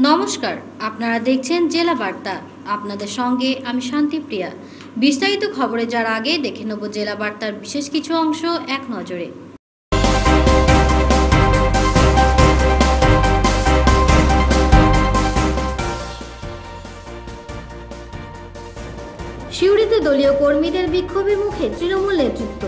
নমস্কার, আপনারা দেখছেন জেলা বার্তা। আপনাদের সঙ্গে আমি শান্তিপ্রিয়া। বিস্তারিত খবরে যার আগে দেখে নেব জেলা বার্তার বিশেষ কিছু অংশ এক নজরে। সিউড়িতে দলীয় কর্মীদের বিক্ষোভের মুখে তৃণমূল নেতৃত্ব।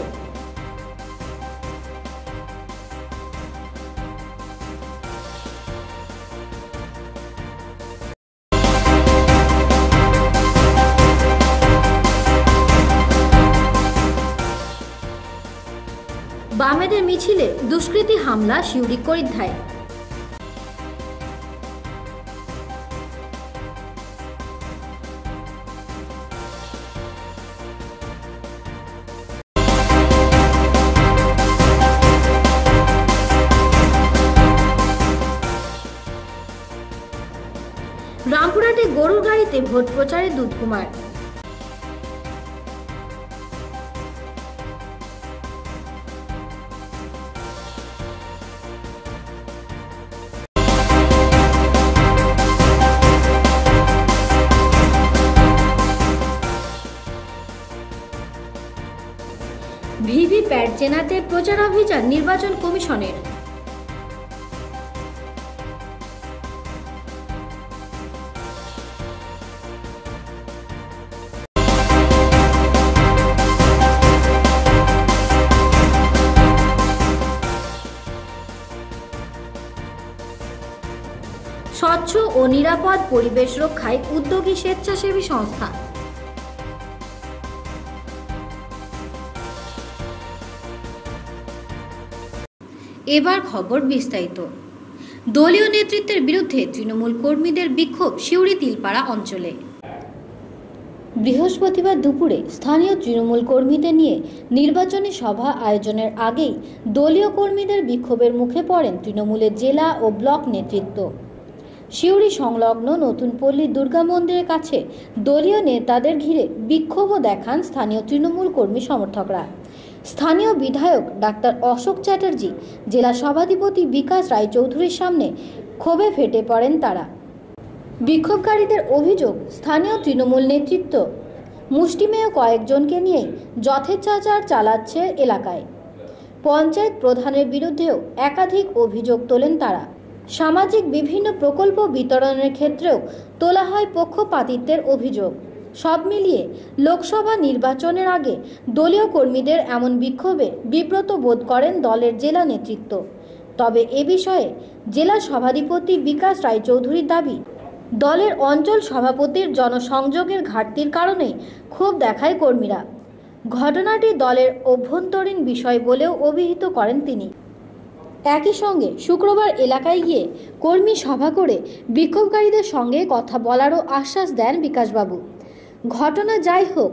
বামেদের মিছিলে দুষ্কৃতী হামলা সিউড়ি করিদ্ধায়। রামপুরহাটে গরুর গাড়িতে ভোট প্রচারে দুধকুমার। ভিভিপ্যাট চেনাতে প্রচারাভিযান নির্বাচন কমিশনের। স্বচ্ছ ও নিরাপদ পরিবেশ রক্ষায় উদ্যোগী স্বেচ্ছাসেবী সংস্থা। এবার খবর বিস্তারিত। দলীয় নেতৃত্বের বিরুদ্ধে তৃণমূল কর্মীদের বিক্ষোভ সিউড়ি তিলপাড়া অঞ্চলে। বৃহস্পতিবার দুপুরে স্থানীয় তৃণমূল কর্মীদের নিয়ে নির্বাচনী সভা আয়োজনের আগেই দলীয় কর্মীদের বিক্ষোভের মুখে পড়েন তৃণমূলের জেলা ও ব্লক নেতৃত্ব। সিউড়ি সংলগ্ন নতুন পল্লী দুর্গা মন্দিরের কাছে দলীয় নেতাদের ঘিরে বিক্ষোভও দেখান স্থানীয় তৃণমূল কর্মী সমর্থকরা। স্থানীয় বিধায়ক ডাক্তার অশোক চ্যাটার্জি, জেলা সভাধিপতি বিকাশ রায়চৌধুরীর সামনে ক্ষোভে ফেটে পড়েন তারা। বিক্ষোভকারীদের অভিযোগ, স্থানীয় তৃণমূল নেতৃত্ব মুষ্টিমেয় কয়েকজনকে নিয়েই যথেচ্ছাচার চালাচ্ছে এলাকায়। পঞ্চায়েত প্রধানের বিরুদ্ধেও একাধিক অভিযোগ তোলেন তারা। সামাজিক বিভিন্ন প্রকল্প বিতরণের ক্ষেত্রেও তোলা হয় পক্ষপাতিত্বের অভিযোগ। সব মিলিয়ে লোকসভা নির্বাচনের আগে দলীয় কর্মীদের এমন বিক্ষোভে বিব্রত বোধ করেন দলের জেলা নেতৃত্ব। তবে এ বিষয়ে জেলা সভাধিপতি বিকাশ রায়চৌধুরীর দাবি, দলের অঞ্চল সভাপতির জনসংযোগের ঘাটতির কারণেই ক্ষোভ দেখায় কর্মীরা। ঘটনাটি দলের অভ্যন্তরীণ বিষয় বলেও অভিহিত করেন তিনি। একই সঙ্গে শুক্রবার এলাকায় গিয়ে কর্মী সভা করে বিক্ষোভকারীদের সঙ্গে কথা বলারও আশ্বাস দেন বিকাশবাবু। ঘটনা যাই হোক,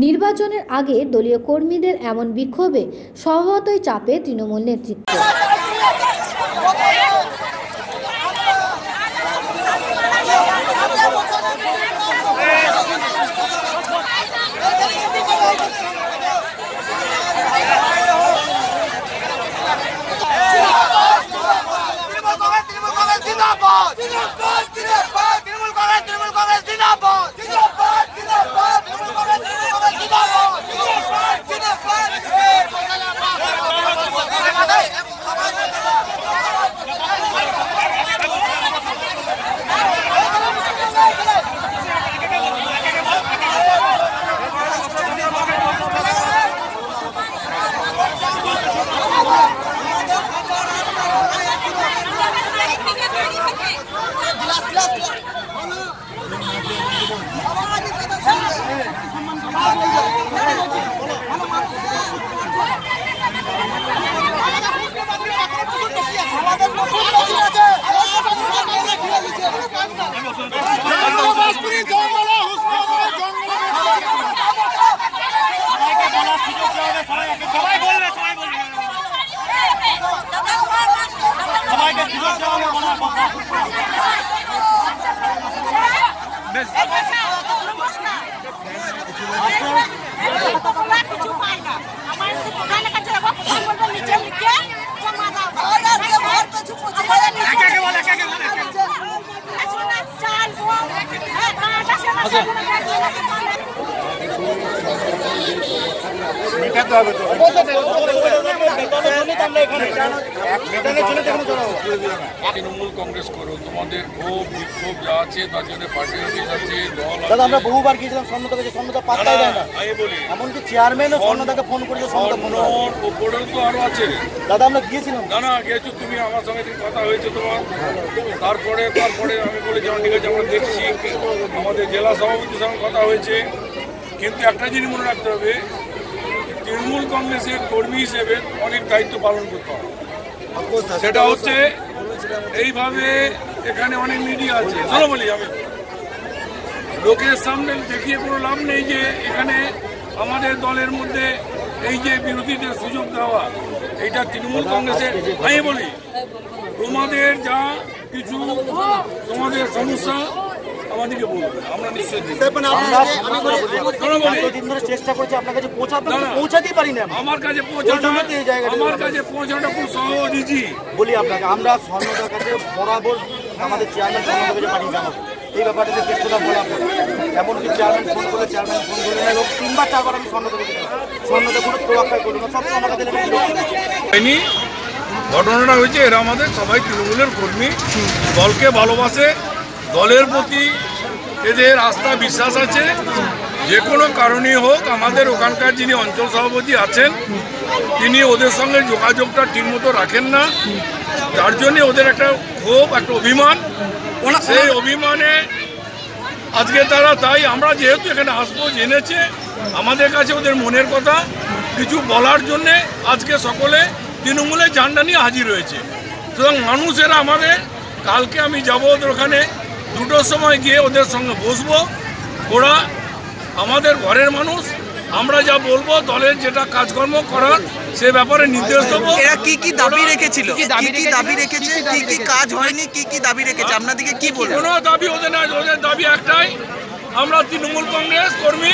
নির্বাচনের আগে দলীয় কর্মীদের এমন বিক্ষোভে স্বভাবতই চাপে তৃণমূল নেতৃত্ব। মেটাতে হবে তো। তৃণমূল কংগ্রেস করো, তোমাদের ক্ষোভ বিক্ষোভ যা আছে তার জন্য পার্টি অফিস আছে, দল দাদা আমরা বহুবার গিয়েছিলাম স্বর্ণদা কাছে, স্বর্ণদা পাত্তাই দেয় না। আমি বলি এমনকি চেয়ারম্যানও স্বর্ণদাকে ফোন করেছে, স্বর্ণদা ফোন করে। ওপরেও তো আরো আছে। দাদা আমরা গিয়েছিলাম। না গেছো তুমি, আমার সঙ্গে কথা হয়েছে তোমার। তারপরে আমি বলি যেমন ঠিক আছে আমরা দেখছি, আমাদের জেলা সভাপতির সঙ্গে কথা হয়েছে। কিন্তু একটা জিনিস মনে রাখতে হবে, তৃণমূল কংগ্রেসের কর্মী হিসেবে অনেক দায়িত্ব পালন করতে হবে। সেটা হচ্ছে এইভাবে এখানে অনেক মিডিয়া আছে, চলো বলি আমি লোকের সামনে দেখিয়ে কোনো লাভ নেই যে এখানে আমাদের দলের মধ্যে এই যে বিরোধীদের সুযোগ দেওয়া, এইটা তৃণমূল কংগ্রেসের। আমি বলি তোমাদের যা কিছু তোমাদের সমস্যা আমাদেরকে বলবে, আমরা নিশ্চয়ই চেষ্টা করছি আপনার কাছে পৌঁছাতেই পারি না। আমার কাছে পৌঁছাটা খুব সহজ ইজি। বলি আপনাকে, আমরা স্বর্ণদার কাছে বরাবর আমাদের চেয়ারম্যান স্বর্ণদার কাছে পাঠিয়ে জানাবো এই ব্যাপারটাতে চেষ্টা বলা পড়ে। এমনকি চেয়ারম্যান ফোন করে, চেয়ারম্যান ফোন করে না, এবং 3বার 4বার আমি স্বর্ণদাকে স্বর্ণদা কোনো তোয়াক্কা করি না, সবসময় আমার কাছে হয়নি। ঘটনাটা হয়েছে এরা আমাদের সবাই তৃণমূলের কর্মী, দলকে ভালোবাসে, দলের প্রতি এদের আস্থা বিশ্বাস আছে। যে কোনো কারণেই হোক আমাদের ওখানকার যিনি অঞ্চল সভাপতি আছেন তিনি ওদের সঙ্গে যোগাযোগটা ঠিকমতো রাখেন না, যার জন্য ওদের একটা ক্ষোভ, একটা অভিমান। সেই অভিমানে আজকে তারা, তাই আমরা যেহেতু এখানে আসবো জেনেছে, আমাদের কাছে ওদের মনের কথা কিছু বলার জন্যে আজকে সকলে তৃণমূলের ঝান্ডা নিয়ে হাজির হয়েছে। সুতরাং মানুষেরা আমাদের, কালকে আমি যাবো ওদের ওখানে 2টোর সময় গিয়ে ওদের সঙ্গে বসবো। ওরা আমাদের ঘরের মানুষ, আমরা যা বলবো দলের যেটা কাজকর্ম করার সে ব্যাপারে নির্দেশ দেবো। এরা কি দাবি রেখেছিল, কি দাবি রেখেছে, কি কাজ হয়নি, কি দাবি রেখেছে, আপনাদেরকে কি বলবো? কোনো দাবি ওদের নাই, ওদের দাবি একটাই, আমরা তৃণমূল কংগ্রেস কর্মী,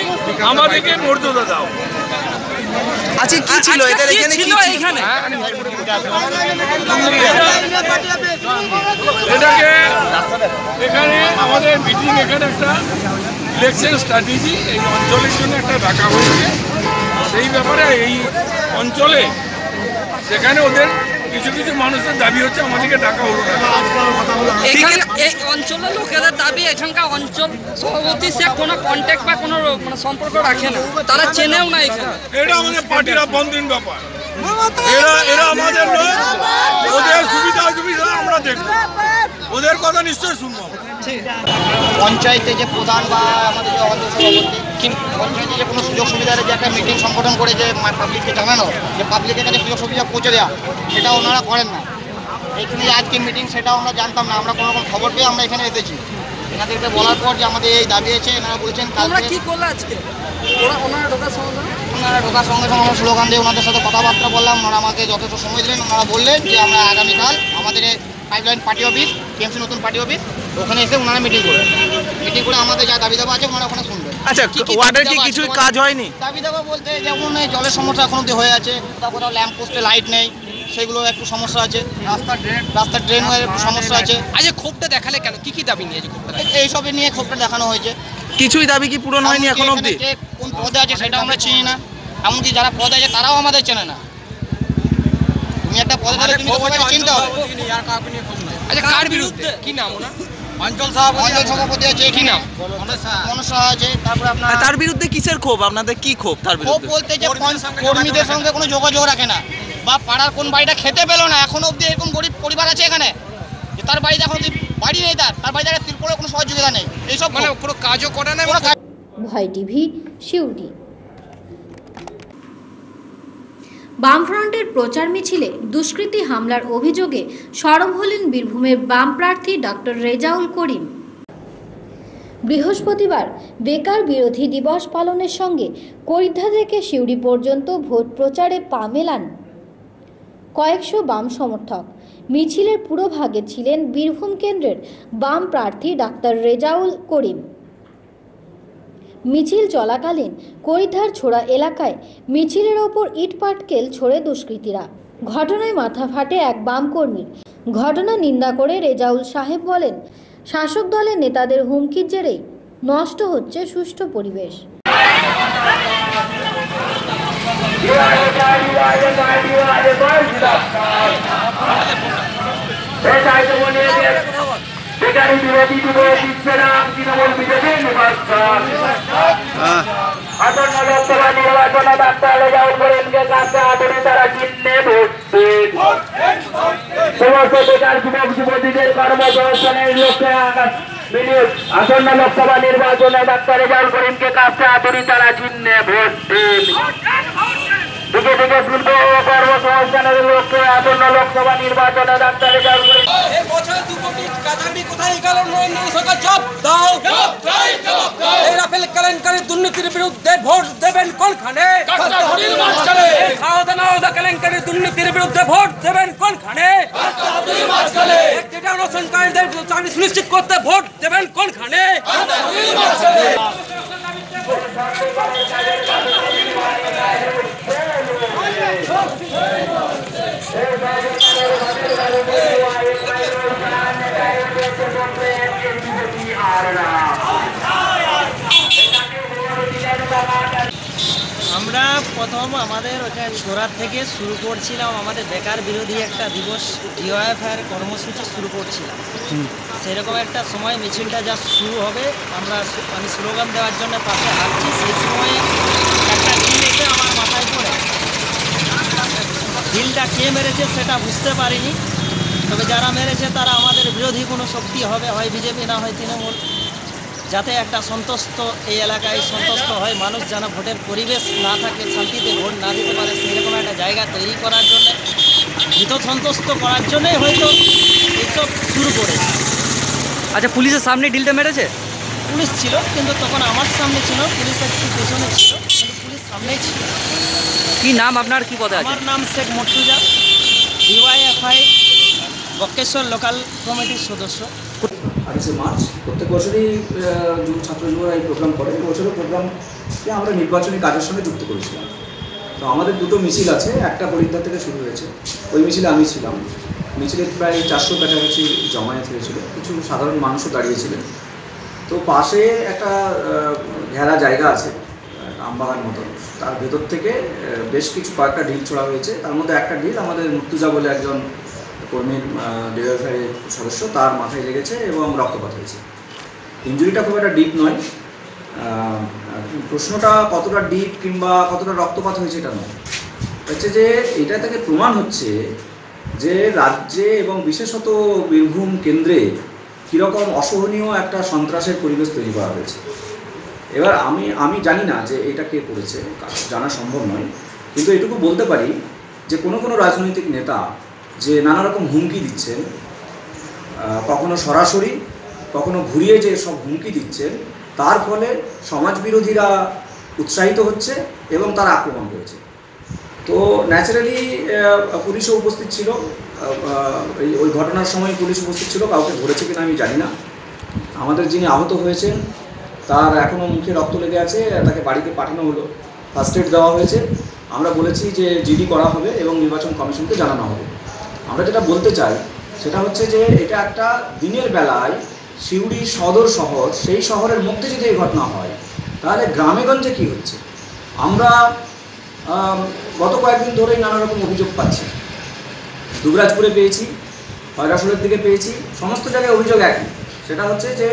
আমাদেরকে মর্যাদা দাও। আচ্ছা কি ছিল এদের এখানে, কি ছিল এখানে? এটাকে এখানে আমাদের মিটিং, এখানে একটা ইলেকশন স্ট্র্যাটেজি এই অঞ্চলের জন্য একটা ডাকা হয়েছে। সেই ব্যাপারে এই অঞ্চলে সেখানে ওদের কিছু কিছু মানুষের দাবি হচ্ছে, আমাদেরকে ডাকা হলো না। এই অঞ্চলের লোকেদের দাবি, এখানকার অঞ্চল সভাপতি সে কোনো কন্ট্যাক্ট বা কোনো সম্পর্ক রাখে না, তারা চেনেও না এখানে। এটা আমাদের পার্টির অভ্যন্তরীণ ব্যাপার, এরা আমাদের লোক, ওদের সুবিধা অসুবিধা আমরা দেখবো, ওদের কথা নিশ্চয়ই শুনবো। পঞ্চায়েতে যে প্রধান বা আমাদের যে অঞ্চল সভাপতি, পঞ্চায়েতে যে কোনো সুযোগ সুবিধার যে একটা মিটিং সংগঠন করে যে পাবলিককে জানানো, যে পাবলিকের কাছে সুযোগ সুবিধা পৌঁছে দেওয়া, সেটা ওনারা করেন না। এইখানে আজকে মিটিং, সেটা আমরা জানতাম না, আমরা কোনো রকম খবর পেয়ে আমরা এখানে এসেছি। এনাদেরকে বলার পর যে আমাদের এই দাবি আছে, এনারা বলছেন আমরা কি করলো আজকে, ওনারা ঢোকার সঙ্গে আমরা স্লোগান দিয়ে ওনাদের সাথে কথাবার্তা বললাম। ওনারা আমাকে যথেষ্ট সময় দিলেন। ওনারা বললেন যে আমরা আগামীকাল আমাদের পাইপলাইন পার্টি অফিস, টিএমসি নতুন পার্টি অফিস, ওখানে এসে ওনারা মিটিং করে আমাদের যা দাবি দাবা আছে ওনারা ওখানে শুনবেন। আচ্ছা ওয়ার্ডের কি কিছু কাজ হয়নি? দাবি দাবা বলতে যেমন জলের সমস্যা এখন অব্দি হয়ে আছে, কোথাও ল্যাম্প পোস্টে লাইট নেই, সেগুলো একটু সমস্যা আছে। রাস্তার ড্রেনের একটু সমস্যা আছে। আজকে ক্ষোভটা দেখালে কেন, কি দাবি নিয়ে এইসবই নিয়ে ক্ষোভটা দেখানো হয়েছে। কিছুই দাবি কি পূরণ হয়নি এখন অবধি? কোন পদে আছে সেটা আমরা চিনি না, এমনকি যারা পদে আছে তারাও আমাদের চেনে না। তুমি একটা পদে থাকলে তুমি সবাইকে চিনতে হবে। আচ্ছা কার বিরুদ্ধে, কি নাম ওনার? অঞ্চল সভাপতি আছে, কি নাম? মনসা আছে। তারপরে আপনার তার বিরুদ্ধে কিসের ক্ষোভ, আপনাদের কি ক্ষোভ তার ক্ষোভ বিরুদ্ধে? বলতে যে কর্মীদের সঙ্গে কোনো যোগাযোগ রাখে না, বা পাড়ার কোন বাড়িটা খেতে পেলো না, এখন অবধি এরকম গরিব পরিবার আছে এখানে যে তার বাড়িতে এখন বাড়ি নেই, তার বাড়িতে তিরপলের কোনো সহযোগিতা নেই, এইসব মানে কোনো কাজও করে না। ভয় টিভি, সিউড়ি। বামফ্রন্টের প্রচার মিছিলে দুষ্কৃতী হামলার অভিযোগে সরব হলেন বীরভূমের বাম প্রার্থী ডক্টর রেজাউল করিম। বৃহস্পতিবার বেকার বিরোধী দিবস পালনের সঙ্গে করিদ্ধা থেকে সিউড়ি পর্যন্ত ভোট প্রচারে পা মেলান কয়েকশো বাম সমর্থক। মিছিলের পুরোভাগে ছিলেন বীরভূম কেন্দ্রের বাম প্রার্থী ডাক্তার রেজাউল করিম। মিছিল চলাকালীন করিদ্ধার ছোড়া এলাকায় মিছিলের ওপর ইট পাটকেল ছোড়ে দুষ্কৃতীরা। ঘটনায় মাথা ফাটে এক বাম কর্মীর। ঘটনা নিন্দা করে রেজাউল সাহেব বলেন, শাসক দলের নেতাদের হুমকির জেরেই নষ্ট হচ্ছে সুষ্ঠু পরিবেশ। নারী বিরোধী দিবস ইসলাম তৃণমূল বিজেপি নির্বাচন আসন্ন লোকসভা নির্বাচনে ডাক্তার রেজাউল করিমকে কাছে আদরে তারা চিহ্নে ভোট দিন। সমস্ত বেকার যুবক যুবতীদের কর্মসংস্থানের লক্ষ্যে আসন্ন লোকসভা নির্বাচনে ডাক্তার রেজাউল করিমকে কাছে আদরে তারা চিহ্নে ভোট দিন। দিকে দিকে শিল্প ও কর্মসংস্থানের লক্ষ্যে আসন্ন লোকসভা নির্বাচনে ডাক্তার রেজাউল করিম দুর্নীতির বিরুদ্ধে ভোট দেবেন কোনখানে? কেলেঙ্কারির দুর্নীতির বিরুদ্ধে ভোট দেবেন কোনখানে? অনশনকারীদের চাকরি সুনিশ্চিত করতে ভোট দেবেন কোনখানে? আমরা প্রথম আমাদের ওখানে ছোড়ার থেকে শুরু করছিলাম, আমাদের বেকার বিরোধী একটা দিবস ডিওএফআইয়ের কর্মসূচি শুরু করছিলাম। সেরকম একটা সময় মিছিলটা যা শুরু হবে, আমি স্লোগান দেওয়ার জন্য পাশে হাঁটছি, সেই সময় একটা ঢিল এসে আমার মাথায় পড়ে। ঢিলটা কে মেরেছে সেটা বুঝতে পারিনি, তবে যারা মেরেছে তারা আমাদের বিরোধী কোনো শক্তি হবে, হয় বিজেপি না হয় তৃণমূল। যাতে একটা সন্তুষ্ট এই এলাকায় সন্তুষ্ট হয়, মানুষ যেন ভোটের পরিবেশ না থাকে, শান্তিতে ভোট না দিতে পারে, সেরকম একটা জায়গা তৈরি করার জন্য, ভীত সন্তুষ্ট করার জন্যই হয়তো এইসব শুরু করেছে। আচ্ছা, পুলিশের সামনে ডিলটা মেরেছে? পুলিশ ছিল, কিন্তু তখন আমার সামনে ছিল, পুলিশ একটু পেছনে ছিল, কিন্তু পুলিশ সামনেই ছিল। কি নাম আপনার, কি পদে আছে? আমার নাম শেখ মর্তুজা, ডিওয়াইএফআই বক্রেশ্বর লোকাল কমিটির সদস্য। 28শে মার্চ প্রত্যেক বছরই ছাত্র যুবরা এই প্রোগ্রাম করে। বছরের প্রোগ্রামকে আমরা নির্বাচনী কাজের সঙ্গে যুক্ত করেছিলাম। তো আমাদের দুটো মিছিল আছে, একটা পরিদ্বার থেকে শুরু হয়েছে, ওই মিছিলে আমি ছিলাম। মিছিলে প্রায় 400 কাছাকাছি জমায়েত হয়েছিল, কিছু সাধারণ মানুষও দাঁড়িয়েছিলেন। তো পাশে একটা ঘেরা জায়গা আছে আমবাগান মতো, তার ভেতর থেকে বেশ কিছু কয়েকটা ঢিল ছোড়া হয়েছে। তার মধ্যে একটা ঢিল আমাদের মুর্তুজা বলে একজন কর্মীর ডিওএফআই সদস্য, তার মাথায় লেগেছে এবং রক্তপাত হয়েছে। ইনজুরিটা খুব একটা ডিপ নয়। প্রশ্নটা কতটা ডিপ কিংবা কতটা রক্তপাত হয়েছে এটা নয়, হচ্ছে যে এটা থেকে প্রমাণ হচ্ছে যে রাজ্যে এবং বিশেষত বীরভূম কেন্দ্রে কীরকম অসহনীয় একটা সন্ত্রাসের পরিবেশ তৈরি করা হয়েছে। এবার আমি জানি না যে এটা কে করেছে, জানা সম্ভব নয়, কিন্তু এটুকু বলতে পারি যে কোনো রাজনৈতিক নেতা যে নানা রকম হুমকি দিচ্ছেন, কখনো সরাসরি কখনো ঘুরিয়ে যে সব হুমকি দিচ্ছেন, তার ফলে সমাজ বিরোধীরা উৎসাহিত হচ্ছে এবং তারা আক্রমণ করেছে। তো ন্যাচারালি পুলিশও উপস্থিত ছিল, ওই ঘটনার সময় পুলিশ উপস্থিত ছিল, কাউকে ধরেছে কিনা আমি জানি না। আমাদের যিনি আহত হয়েছেন তার এখনও মুখে রক্ত লেগে আছে, তাকে বাড়িতে পাঠানো হলো, ফার্স্ট এড দেওয়া হয়েছে। আমরা বলেছি যে জিডি করা হবে এবং নির্বাচন কমিশনকে জানানো হবে। আমরা যেটা বলতে চাই সেটা হচ্ছে যে এটা একটা দিনের বেলায় সিউড়ি সদর শহর, সেই শহরের মধ্যে যদি এই ঘটনা হয় তাহলে গ্রামেগঞ্জে কী হচ্ছে। আমরা গত কয়েকদিন ধরেই নানা রকম অভিযোগ পাচ্ছি, দুবরাজপুরে পেয়েছি, খয়রাসুরের দিকে পেয়েছি, সমস্ত জায়গায় অভিযোগ একই। সেটা হচ্ছে যে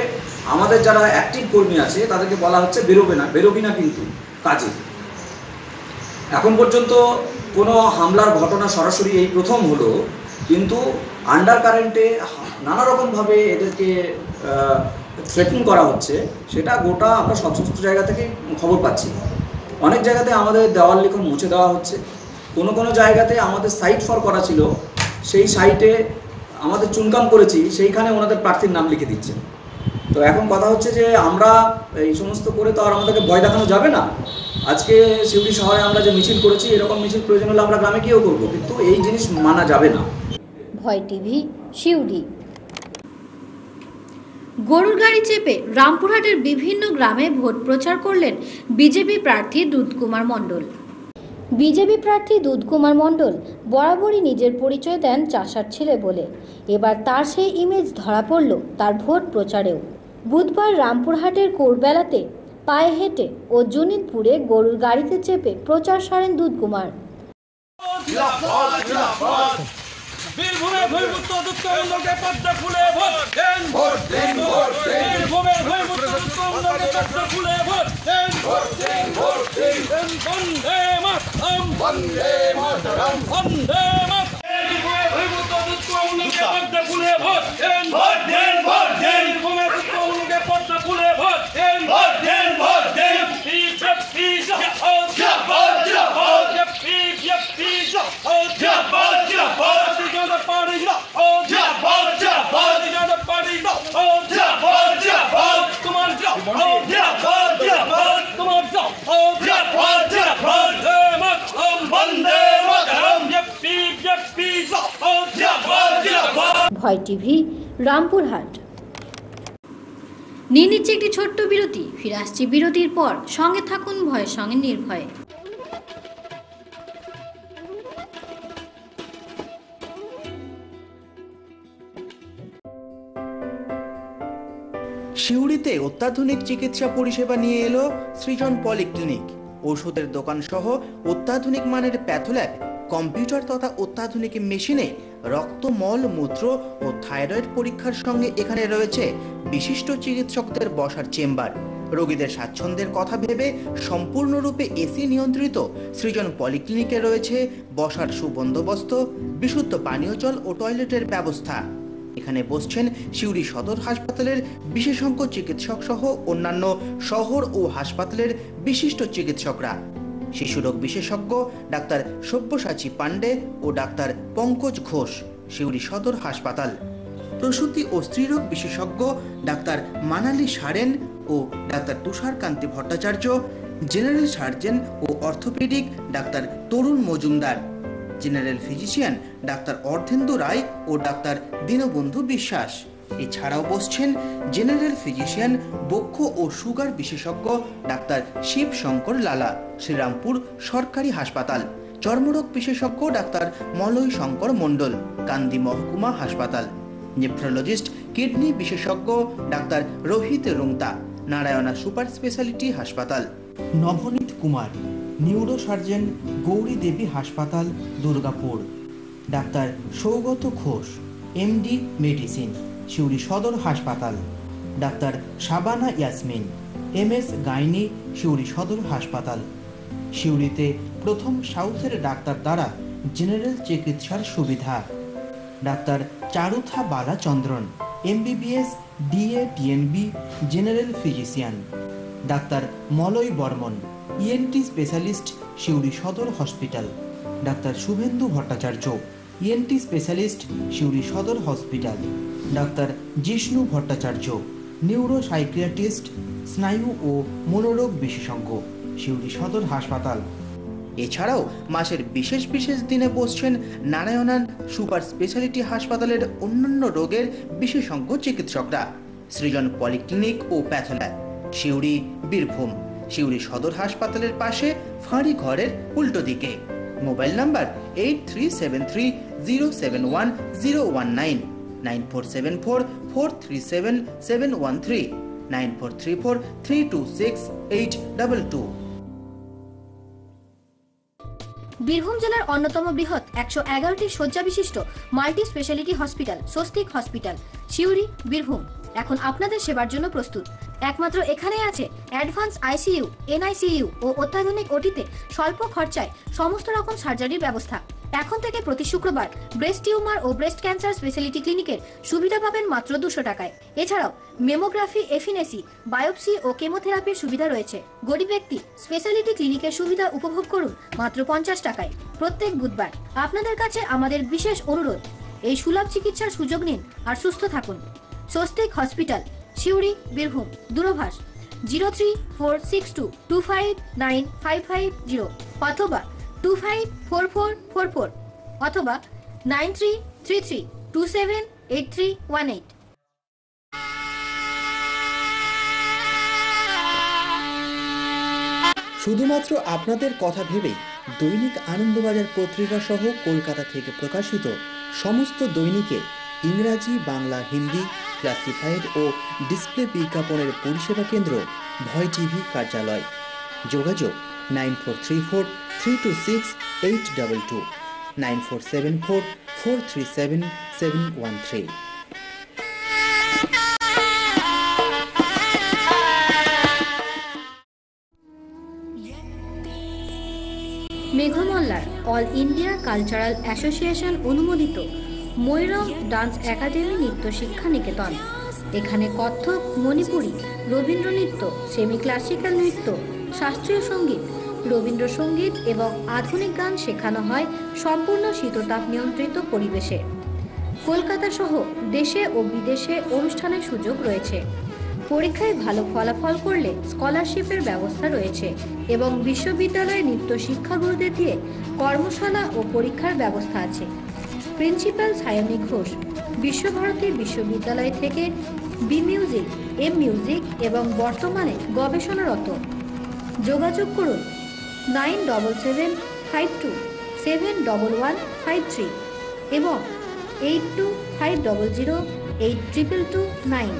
আমাদের যারা অ্যাক্টিভ কর্মী আছে তাদেরকে বলা হচ্ছে বেরোবি না কিন্তু কাজে। এখন পর্যন্ত কোনো হামলার ঘটনা সরাসরি এই প্রথম হলো, কিন্তু আন্ডার কারেন্টে নানা রকমভাবে এদেরকে থ্রেটিং করা হচ্ছে, সেটা গোটা আমরা সমস্ত জায়গা থেকে খবর পাচ্ছি। অনেক জায়গাতে আমাদের দেওয়াল লিখন মুছে দেওয়া হচ্ছে, কোনো জায়গাতে আমাদের সাইট ফর করা ছিল, সেই সাইটে আমাদের চুনকাম করেছি, সেইখানে ওনাদের প্রার্থীর নাম লিখে দিচ্ছেন। তো এখন কথা হচ্ছে যে আমরা এই সমস্ত করে তো আর আমাদেরকে ভয় দেখানো যাবে না। আজকে সিউড়ি শহরে আমরা যে মিছিল করেছি, এরকম মিছিল প্রয়োজন হলে আমরা গ্রামে গিয়েও করবো, কিন্তু এই জিনিস মানা যাবে না। ভয় টিভি, সিউড়ি। গরুর গাড়ি চেপে রামপুরহাটের বিভিন্ন গ্রামে ভোট প্রচার করলেন বিজেপি প্রার্থী দুধকুমার মণ্ডল। বিজেপি প্রার্থী দুধকুমার মণ্ডল বরাবরই নিজের পরিচয় দেন চাষার ছেলে বলে। এবার তার সেই ইমেজ ধরা পড়ল তার ভোট প্রচারেও। বুধবার রামপুরহাটের কোরবেলাতে পায়ে হেঁটে ও জুনিতপুরে গরুর গাড়িতে চেপে প্রচার সারেন দুধকুমার। বীরভূমের ভূমিপুত্র দুঃখমূল্যকে পদ্ম ফুলে ভোট দেন, ভোট দেন, ভোট দেন। বীরভূমের ভূমিপুত্র দুঃখমূল্যকে পদ্ম ফুলে ভোট দেন, ভোট দেন, ভোট দেন। বন্দে মাতরম, বন্দে মাতরম, বন্দে মাতরম। বীরভূমের ভূমিপুত্র দুঃখমূল্যকে পদ্ম ফুলে ভোট দেন, ভোট দেন, ভোট দেন। বীরভূমের দুঃখমূল্যকে পদ্ম ফুলে ভোট দেন, ভোট দেন, ভোট দেন। ভয় টিভি, রামপুরহাট। নিয়ে নিচ্ছে একটি ছোট্ট বিরতি, ফিরে আসছি বিরতির পর। সঙ্গে থাকুন ভয়ের সঙ্গে নির্ভয়ে। সিউড়িতে অত্যাধুনিক চিকিৎসা পরিষেবা নিয়ে এলো সৃজন পলিক্লিনিক। ওষুধের দোকান সহ অত্যাধুনিক মানের প্যাথোল্যাব, কম্পিউটার তথা অত্যাধুনিক মেশিনে রক্ত, মল, মূত্র ও থাইরয়েড পরীক্ষার সঙ্গে এখানে রয়েছে বিশিষ্ট চিকিৎসকদের বসার চেম্বার। রোগীদের স্বাচ্ছন্দ্যের কথা ভেবে সম্পূর্ণরূপে এসি নিয়ন্ত্রিত সৃজন পলিক্লিনিকে রয়েছে বসার সুবন্দোবস্ত, বিশুদ্ধ পানীয় জল ও টয়লেটের ব্যবস্থা। এখানে বসছেন সিউড়ি সদর হাসপাতালের বিশেষজ্ঞ চিকিৎসক সহ অন্যান্য শহর ও হাসপাতালের বিশিষ্ট চিকিৎসকরা। শিশুরোগ বিশেষজ্ঞ ডাক্তার সব্যসাচী পাণ্ডে ও ডাক্তার পঙ্কজ ঘোষ, সিউড়ি সদর হাসপাতাল। প্রসূতি ও স্ত্রীরোগ বিশেষজ্ঞ ডাক্তার মানালি সারেন ও doctor Tusharkanti Bhattacharya, general surgeon ও orthopaedic doctor Tarun Majumdar, general physician doctor Ardhendu Roy ও ডাক্তার দীনবন্ধু বিশ্বাস। এছাড়াও বসছেন জেনারেল ফিজিশিয়ান, বক্ষ ও সুগার বিশেষজ্ঞ ডাক্তার শিব শঙ্কর লালা, শ্রীরামপুর সরকারি হাসপাতাল। চর্মরোগ বিশেষজ্ঞ ডাক্তার মলয় শঙ্কর মণ্ডল, কান্দি মহকুমা হাসপাতাল। নেফ্রোলজিস্ট, কিডনি বিশেষজ্ঞ doctor Rohit রুংতা, Narayana super speciality হাসপাতাল। নবনীত কুমার, নিউরো সার্জন, গৌরী দেবী হাসপাতাল, Durgapur. Doctor Saugata Ghosh, MD medicine, Suri সদর হাসপাতাল। Doctor Shabana Yasmin, MS gynae, Suri সদর হাসপাতাল। সিউড়িতে প্রথম সাউথের ডাক্তার দ্বারা জেনারেল চিকিৎসার সুবিধা। Doctor Charutha Balachandran, MBBS, DA, DNB, general physician. Doctor Malay Barman, ENT specialist, Suri Sadar hospital. Doctor Suvendu Bhattacharya, ENT specialist, Suri Sadar hospital. Doctor Jishnu Bhattacharya, neuro psychiatrist, স্নায়ু ও মনোরোগ বিশেষজ্ঞ, সিউড়ি সদর হাসপাতাল। এছাড়াও মাসের বিশেষ বিশেষ দিনে বসছেন নারায়ণান সুপার স্পেশালিটি হাসপাতালের অন্যান্য রোগের বিশেষজ্ঞ চিকিৎসকরা। সৃজন পলিক্লিনিক ও প্যাথোল্যাব, সিউড়ি, বীরভূম। সিউড়ি সদর হাসপাতালের পাশে ফাঁড়ি ঘরের উল্টো দিকে। Mobile number 8373071019, 9474437713, 9434326822। বীরভূম জেলার অন্যতম বৃহৎ 111টি শয্যা বিশিষ্ট multi speciality hospital Swastik hospital, Suri, Birbhum এখন আপনাদের সেবার জন্য প্রস্তুত। একমাত্র এখানেই আছে অ্যাডভান্স আইসিইউ, এনআইসিইউ ও অত্যাধুনিক ওটিতে স্বল্প খরচায় সমস্ত রকম সার্জারির ব্যবস্থা। এখন থেকে প্রতি শুক্রবার ব্রেস্ট টিউমার ও ব্রেস্ট ক্যান্সার স্পেশালিটি ক্লিনিকের সুবিধা পাবেন মাত্র 200 টাকায়। এছাড়াও মেমোগ্রাফি, এফিনেসি, বায়োপসি ও কেমোথেরাপির সুবিধা রয়েছে। গরিব ব্যক্তি স্পেশালিটি ক্লিনিকের সুবিধা উপভোগ করুন মাত্র 50 টাকায় প্রত্যেক বুধবার। আপনাদের কাছে আমাদের বিশেষ অনুরোধ, এই সুলভ চিকিৎসার সুযোগ নিন আর সুস্থ থাকুন। স্বস্তিক হসপিটাল, সিউড়ি, বীরভূম। দূরভাষ 0346225955 অথবা 254444 অথবা 9333278318। শুধুমাত্র আপনাদের কথা ভেবেই দৈনিক আনন্দবাজার পত্রিকা সহ কলকাতা থেকে প্রকাশিত সমস্ত দৈনিকে ইংরাজি, বাংলা, হিন্দি, ক্লাসিফাইড ও ডিসপ্লে বিজ্ঞাপনের পরিষেবা কেন্দ্র ভয় টিভি কার্যালয়। যোগাযোগ 9434326822, 9474 437-713. Meghmallar all India cultural association অনুমোদিত ময়ূরম ডান্স একাডেমি নৃত্য শিক্ষা নিকেতন। এখানে কত্থক, মণিপুরী, রবীন্দ্র নৃত্য, সেমি ক্লাসিক্যাল নৃত্য, শাস্ত্রীয় সঙ্গীত, রবীন্দ্রসঙ্গীত এবং আধুনিক গান শেখানো হয় সম্পূর্ণ শীততাপ নিয়ন্ত্রিত পরিবেশে। কলকাতা সহ দেশে ও বিদেশে অনুষ্ঠানের সুযোগ রয়েছে। পরীক্ষায় ভালো ফলাফল করলে স্কলারশিপের ব্যবস্থা রয়েছে এবং বিশ্ববিদ্যালয়ে নৃত্য শিক্ষাগুরুদের দিয়ে কর্মশালা ও পরীক্ষার ব্যবস্থা আছে। প্রিন্সিপাল সায়নী ঘোষ বিশ্বভারতী বিশ্ববিদ্যালয় থেকে বি মিউজিক, এম মিউজিক এবং বর্তমানে গবেষণারত। যোগাযোগ করুন 9775271153 এবং 8250082229।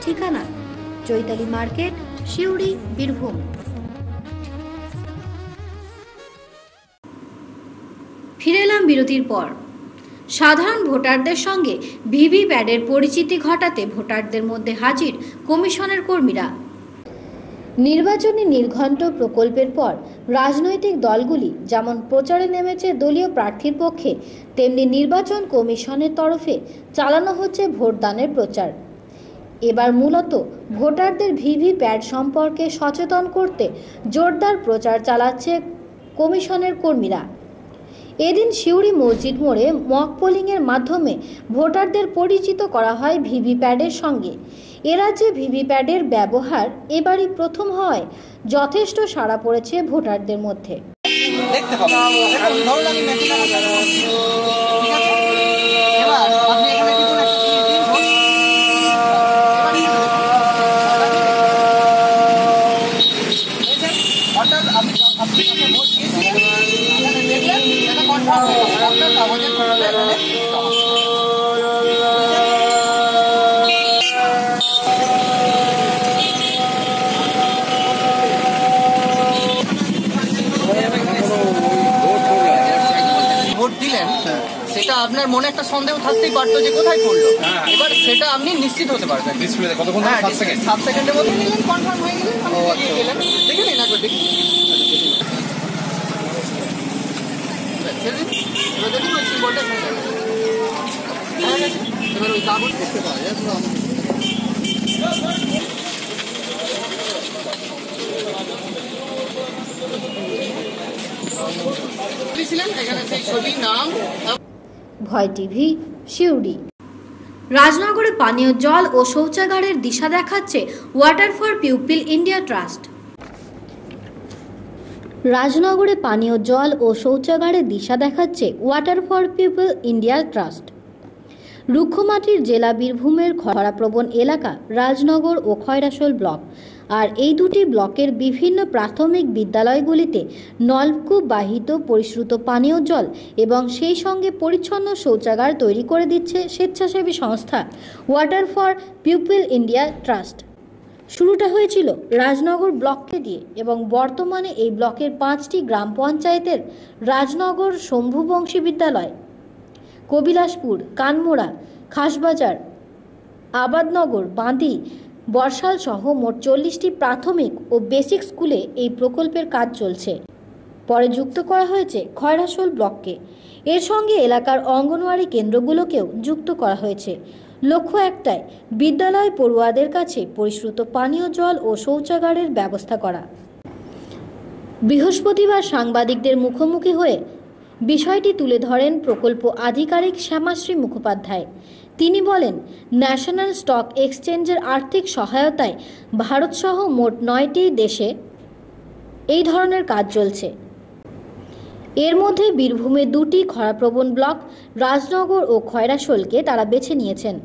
ঠিকানা চৈতালি মার্কেট, শিউড়ি, বীরভূম। ফিরে এলাম বিরতির পর। সাধারণ ভোটারদের সঙ্গে ভিভিপ্যাটের পরিচিতি ঘটাতে ভোটারদের মধ্যে হাজির কমিশনের কর্মীরা। নির্বাচনী নির্ঘণ্ট প্রকল্পের পর রাজনৈতিক দলগুলি যেমন প্রচারে নেমেছে দলীয় প্রার্থীর পক্ষে, তেমনি নির্বাচন কমিশনের তরফে চালানো হচ্ছে ভোটদানের প্রচার। এবার মূলত ভোটারদের ভিভিপ্যাট সম্পর্কে সচেতন করতে জোরদার প্রচার চালাচ্ছে কমিশনের কর্মীরা। এদিন শিউড়ি মসজিদ মোড়ে মক পোলিংয়ের মাধ্যমে ভোটারদের পরিচিত করা হয় ভিভিপ্যাটের সঙ্গে। এ রাজ্যে ভিভিপ্যাটের ব্যবহার এবারই প্রথম হওয়ায় যথেষ্ট সাড়া পড়েছে ভোটারদের মধ্যে। ভোট দিলেন, সেটা আপনার মনে একটা সন্দেহ থাকতেই পারতো যে কোথায় করলো। এবার সেটা আপনি নিশ্চিত হতে পারবেন। 7 সেকেন্ডের মধ্যে নিলেন, কনফার্ম হয়ে গেলেন, গেলেন। দেখে নিন একবার, দেখুন। এবার ওই কাগজ দেখতে পাওয়া যায়। ভয় টিভি, শিউড়ি। রাজনগরে পানীয় জল ও শৌচাগারের দিশা দেখাচ্ছে Water for People India Trust. রাজনগরে পানীয় জল ও শৌচাগারের দিশা দেখাচ্ছে Water for People India Trust. রুক্ষমাটির জেলা বীরভূমের খরাপ্রবণ এলাকা রাজনগর ও খয়রাশোল ব্লক, আর এই দুটি ব্লকের বিভিন্ন প্রাথমিক বিদ্যালয়গুলিতে নলকূপ বাহিত পরিশ্রুত পানীয় জল এবং সেই সঙ্গে পরিচ্ছন্ন শৌচাগার তৈরি করে দিচ্ছে স্বেচ্ছাসেবী সংস্থা water for People India trust. শুরুটা হয়েছিল রাজনগর ব্লককে দিয়ে এবং বর্তমানে এই ব্লকের 5টি গ্রাম পঞ্চায়েতের রাজনগর শম্ভুবংশী বিদ্যালয়, কবিলাসপুর, কানমোড়া, খাসবাজার, আবাদনগর, বাঁধি, বর্ষাল সহ মোট 40টি প্রাথমিক ও বেসিক স্কুলে এই প্রকল্পের কাজ চলছে। পরে যুক্ত করা হয়েছে খয়রাশোল ব্লককে। এর সঙ্গে এলাকার অঙ্গনওয়াড়ি কেন্দ্রগুলোকেও যুক্ত করা হয়েছে। লক্ষ্য একটাই, বিদ্যালয় পড়ুয়াদের কাছে পরিশ্রুত পানীয় জল ও শৌচাগারের ব্যবস্থা করা। বৃহস্পতিবার সাংবাদিকদের মুখোমুখি হয়ে বিষয়টি তুলে ধরেন প্রকল্প আধিকারিক শ্যামাশ্রী মুখোপাধ্যায়। তিনি বলেন, ন্যাশনাল স্টক এক্সচেঞ্জের আর্থিক সহায়তায় ভারতসহ মোট 9টি দেশে এই ধরনের কাজ চলছে। এর মধ্যে বীরভূমে 2টি খরাপ্রবণ ব্লক রাজনগর ও খয়রাশোলকে তারা বেছে নিয়েছেন।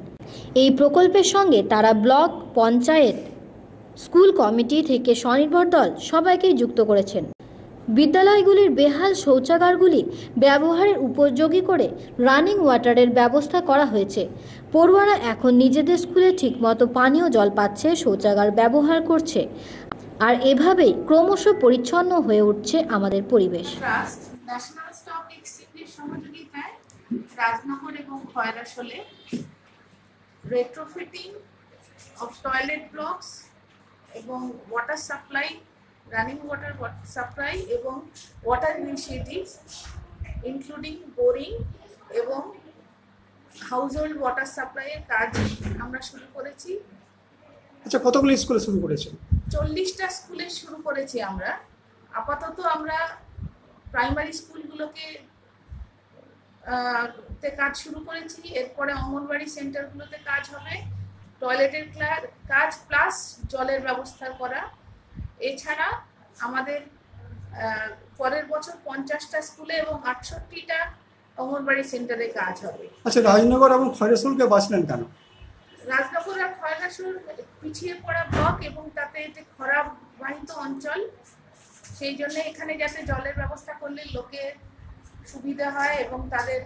এই প্রকল্পের সঙ্গে তারা ব্লক, পঞ্চায়েত, স্কুল কমিটি থেকে স্বনির্ভর দল সবাইকেই যুক্ত করেছেন। বিদ্যালয়গুলির বেহাল শৌচাগারগুলি ব্যবহারের উপযোগী করে রানিং ওয়াটারের ব্যবস্থা করা হয়েছে। পড়ুয়ারা এখন নিজেদের স্কুলে ঠিকমতো পানীয় জল পাচ্ছে, শৌচাগার ব্যবহার করছে, আর এভাবেই ক্রমশ পরিচ্ছন্ন হয়ে উঠছে আমাদের পরিবেশ। ন্যাশনাল স্টক এক্সচেঞ্জের সহযোগিতায় রাজনগর এবং খয়রাশোলে retrofitting of toilet blocks এবং water supply, running water supply এবং water initiatives including boring এবং household water supply এর কাজ আমরা শুরু করেছি। আচ্ছা, কতগুলো স্কুলে শুরু করেছেন? 40টা স্কুলে শুরু করেছি আমরা। আপাতত আমরা প্রাইমারি স্কুলগুলোকে তে কাজ শুরু করেছি, এরপরে অঙ্গনবাড়ি সেন্টারগুলোতে কাজ হবে, টয়লেটের কাজ প্লাস জলের ব্যবস্থা করা। এছাড়া আমাদের পরের বছর 50টা স্কুলে এবং 68টা অঙ্গনবাড়ি সেন্টারে কাজ হবে। আচ্ছা, রাজনগর এবং খয়রাশোলকে বাঁচলেন কেন? রাজনগর আর খয়রাশোল পিছিয়ে পড়া ব্লক এবং তাতে এতে খরাবাহিত অঞ্চল, সেই জন্য এখানে যাতে জলের ব্যবস্থা করলে লোকের সুবিধা হয় এবং তাদের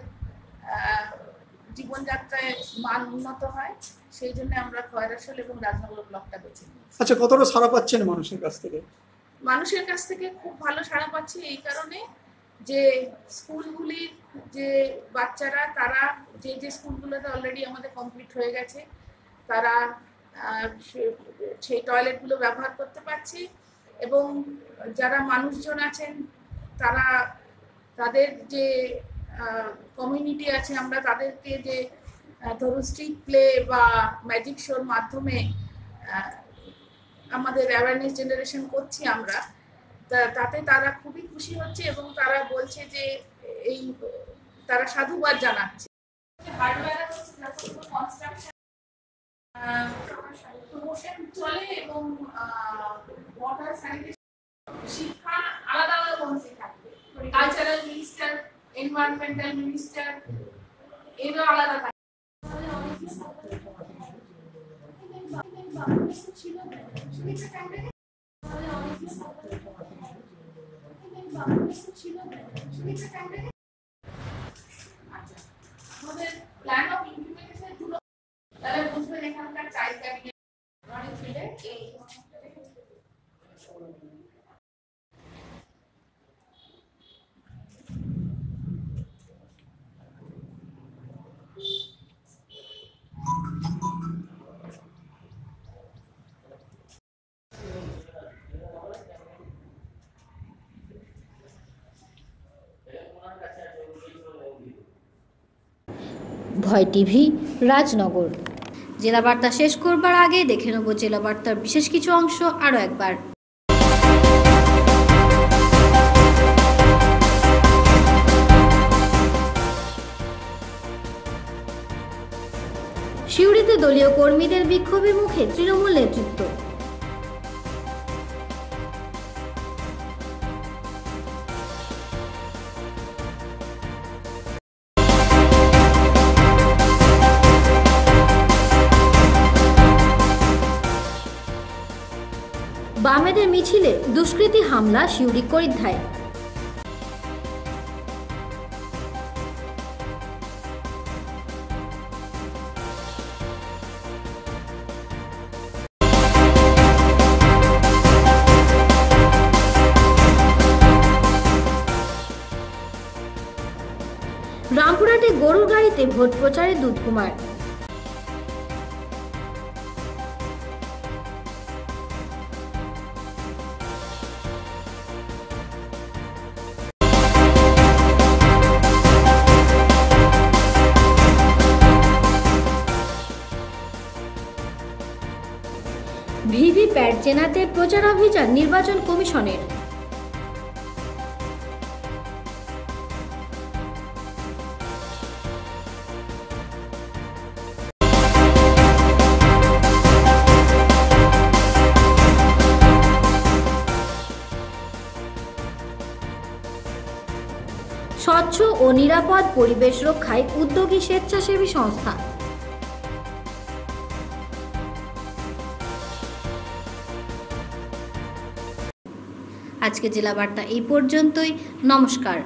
জীবনযাত্রায় মান উন্নত হয়, সেই জন্য আমরা খয়রাশোল এবং রাজনগর ব্লকটা বেছে নিয়েছি। আচ্ছা, কতটা সাড়া পাচ্ছেন মানুষের কাছ থেকে? মানুষের কাছ থেকে খুব ভালো সাড়া পাচ্ছি এই কারণে যে স্কুলগুলির যে বাচ্চারা তারা যে স্কুলগুলোতে অলরেডি আমাদের কমপ্লিট হয়ে গেছে তারা সেই টয়লেটগুলো ব্যবহার করতে পারছে এবং যারা মানুষজন আছেন তারা তাদের যে কমিউনিটি আছে আমরা তাদেরকে যে ধরুন স্ট্রিট প্লে বা ম্যাজিক শোর মাধ্যমে আমাদের অ্যাওয়ারনেস জেনারেশন করছি আমরা, তাতে তারা খুবই খুশি হচ্ছে এবং তারা বলছে যে তারা সাধুবাদ জানাচ্ছে। প্রমোশন চলে এবং ওয়াটার স্যানিটেশন শিক্ষা আলাদা আলাদা পলিসি থাকবে, কালচারাল মিনিস্টার, এনভায়রনমেন্টাল মিনিস্টার এগুলো আলাদা থাকবে। আমাদের প্ল্যান অফ ইমপ্লিমেন্টেশন গুলো তাহলে বুঝবেন এখানকার চাইল্ড ক্যাবিনেট অনেক ফিল্ডে ভয় টিভি, রাজনগর। জেলা বার্তা শেষ করবার আগে দেখে নেব জেলা বার্তার বিশেষ কিছু অংশ আরও একবার। সিউড়িতে দলীয় কর্মীদের বিক্ষোভের মুখে তৃণমূল নেতৃত্ব। বামেদের মিছিলে দুষ্কৃতী হামলা সিউড়ি করিদ্ধায়। রামপুরহাটে গরুর গাড়িতে ভোট প্রচারে দুধকুমার। ভিভিপ্যাট চেনাতে প্রচারাভিযান নির্বাচন কমিশনের। স্বচ্ছ ও নিরাপদ পরিবেশ রক্ষায় উদ্যোগী স্বেচ্ছাসেবী সংস্থা। আজকে জেলা বার্তা এই পর্যন্তই। নমস্কার।